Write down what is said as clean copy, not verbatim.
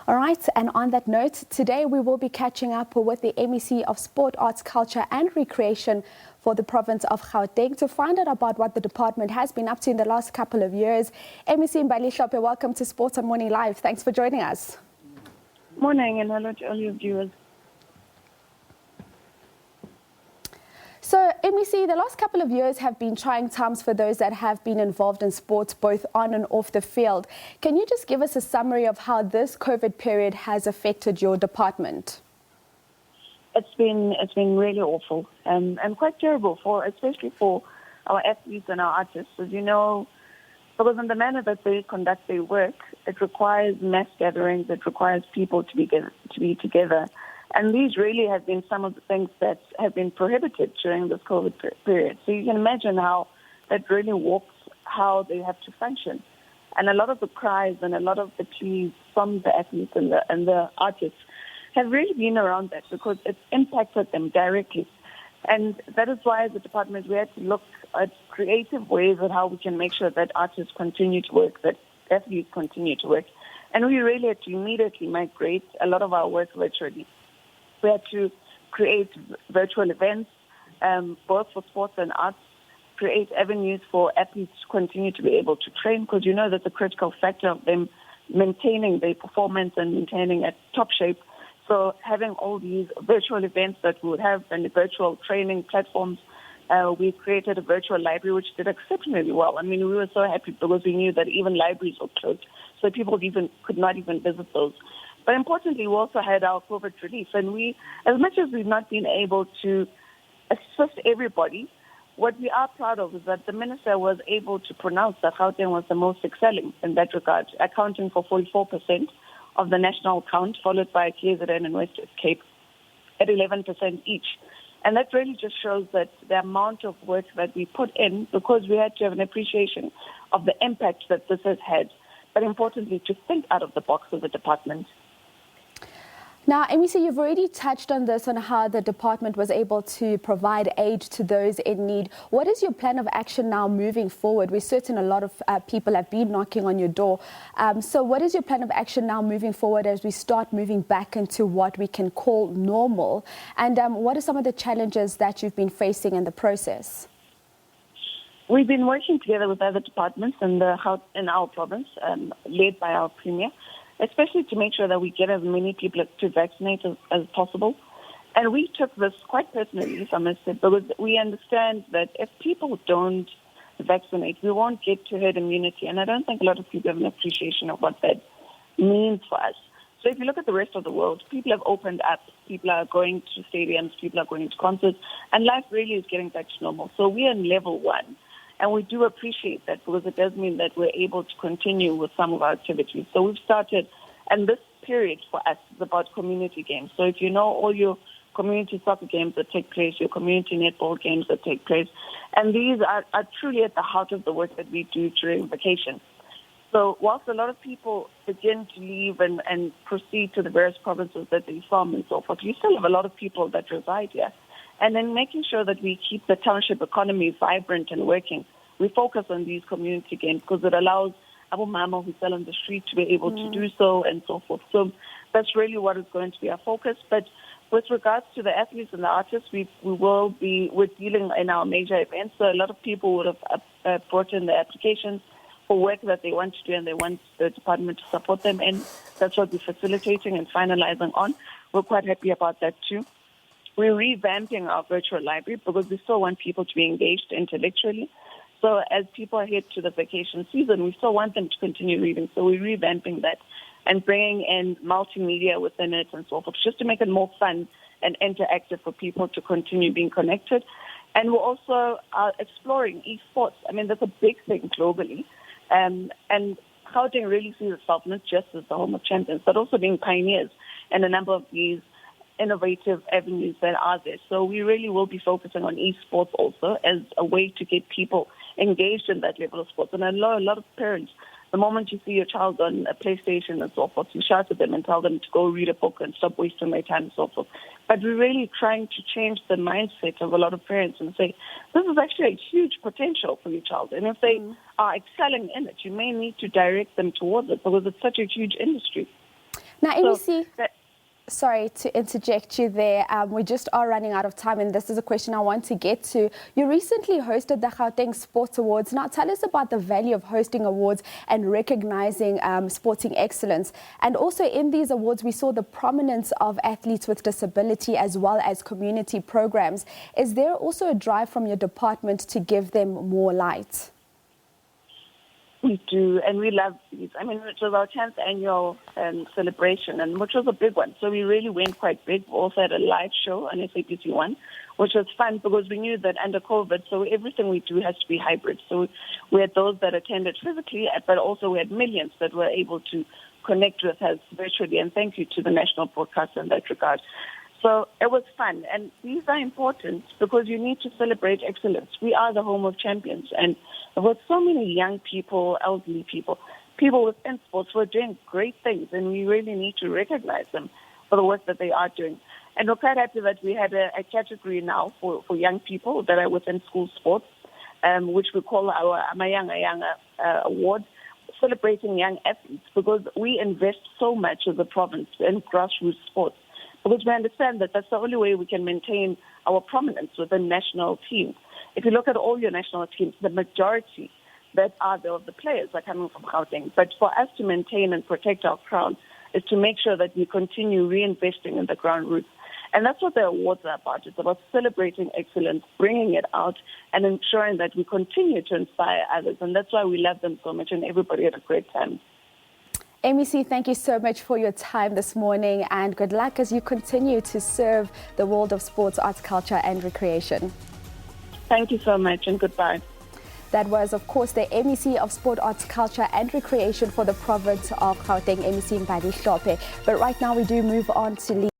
All right, and on that note, today we will be catching up with the MEC of Sport, Arts, Culture and Recreation for the province of Gauteng to find out about what the department has been up to in the last couple of years. MEC Mbali, welcome to Sports on Morning Live. Thanks for joining us. Morning, and hello to all your viewers. So, MEC, the last couple of years have been trying times for those that have been involved in sports, both on and off the field. Can you just give us a summary of how this COVID period has affected your department? It's been really awful and quite terrible, especially for our athletes and our artists. As you know, because in the manner that they conduct their work, it requires mass gatherings, it requires people to be together. And these really have been some of the things that have been prohibited during this COVID period. So you can imagine how that really warps how they have to function. And a lot of the cries and a lot of the pleas from the athletes and the artists have really been around that because it's impacted them directly. And that is why as a department we had to look at creative ways of how we can make sure that artists continue to work, that athletes continue to work. And we really had to immediately migrate a lot of our work virtually. We had to create virtual events, both for sports and arts, create avenues for athletes to continue to be able to train, because you know that's a critical factor of them maintaining their performance and maintaining at top shape. So having all these virtual events that we would have and the virtual training platforms, we created a virtual library which did exceptionally well. I mean, we were so happy because we knew that even libraries were closed, so people could not even visit those. But importantly, we also had our COVID relief. And we, as much as we've not been able to assist everybody, what we are proud of is that the minister was able to pronounce that Gauteng was the most excelling in that regard, accounting for 44% of the national count, followed by KZN and West Cape at 11% each. And that really just shows that the amount of work that we put in, because we had to have an appreciation of the impact that this has had, but importantly, to think out of the box as a department. Now, MEC, you've already touched on this, on how the department was able to provide aid to those in need. What is your plan of action now moving forward? We're certain a lot of people have been knocking on your door. So what is your plan of action now moving forward as we start moving back into what we can call normal? And what are some of the challenges that you've been facing in the process? We've been working together with other departments in our province, led by our Premier, especially to make sure that we get as many people to vaccinate as possible. And we took this quite personally, if I must say, because we understand that if people don't vaccinate, we won't get to herd immunity. And I don't think a lot of people have an appreciation of what that means for us. So if you look at the rest of the world, people have opened up, people are going to stadiums, people are going to concerts, and life really is getting back to normal. So we are in level 1. And we do appreciate that because it does mean that we're able to continue with some of our activities. So we've started, and this period for us is about community games. So if you know all your community soccer games that take place, your community netball games that take place, and these are truly at the heart of the work that we do during vacation. So whilst a lot of people begin to leave and proceed to the various provinces that they're from and so forth, you still have a lot of people that reside here. And then making sure that we keep the township economy vibrant and working. We focus on these community games because it allows Abu Mama who sell on the street to be able to do so and so forth. So that's really what is going to be our focus. But with regards to the athletes and the artists, we're dealing in our major events. So a lot of people would have brought in their applications for work that they want to do and they want the department to support them in. That's what we're facilitating and finalizing on. We're quite happy about that too. We're revamping our virtual library because we still want people to be engaged intellectually. So as people head to the vacation season, we still want them to continue reading. So we're revamping that and bringing in multimedia within it and so forth, just to make it more fun and interactive for people to continue being connected. And we're also exploring esports. I mean, that's a big thing globally. And Gauteng really sees itself not just as the home of champions, but also being pioneers in a number of these innovative avenues that are there. So we really will be focusing on esports also as a way to get people engaged in that level of sports. And I know a lot of parents, the moment you see your child on a PlayStation and so forth, you shout at them and tell them to go read a book and stop wasting their time and so forth. But we're really trying to change the mindset of a lot of parents and say, this is actually a huge potential for your child. And if they are excelling in it, you may need to direct them towards it because it's such a huge industry. Now, MEC, So sorry to interject you there. We just are running out of time, and this is a question I want to get to. You recently hosted the Gauteng Sports Awards. Now, tell us about the value of hosting awards and recognizing sporting excellence. And also in these awards, we saw the prominence of athletes with disability as well as community programs. Is there also a drive from your department to give them more light? we do, and we love these. I mean, it was our 10th annual celebration, and which was a big one. So we really went quite big. We also had a live show on SABC One, which was fun because we knew that under COVID, so everything we do has to be hybrid. So we had those that attended physically, but also we had millions that were able to connect with us virtually. And thank you to the national broadcaster in that regard. So it was fun. And these are important because you need to celebrate excellence. We are the home of champions. And with so many young people, elderly people, people within sports who are doing great things, and we really need to recognize them for the work that they are doing. And we're quite happy that we had a category now for young people that are within school sports, which we call our Amayanga Award, celebrating young athletes, because we invest so much as a province in grassroots sports. Because we understand that that's the only way we can maintain our prominence within national teams. If you look at all your national teams, the majority that are there of the players are coming from Gauteng. But for us to maintain and protect our crown is to make sure that we continue reinvesting in the ground roots. And that's what the awards are about. It's about celebrating excellence, bringing it out, and ensuring that we continue to inspire others. And that's why we love them so much, and everybody had a great time. MEC, thank you so much for your time this morning, and good luck as you continue to serve the world of sports, arts, culture and recreation. Thank you so much, and goodbye. That was, of course, the MEC of Sport, Arts, Culture and Recreation for the province of Gauteng, MEC Mbadi Hlophe. But right now we do move on to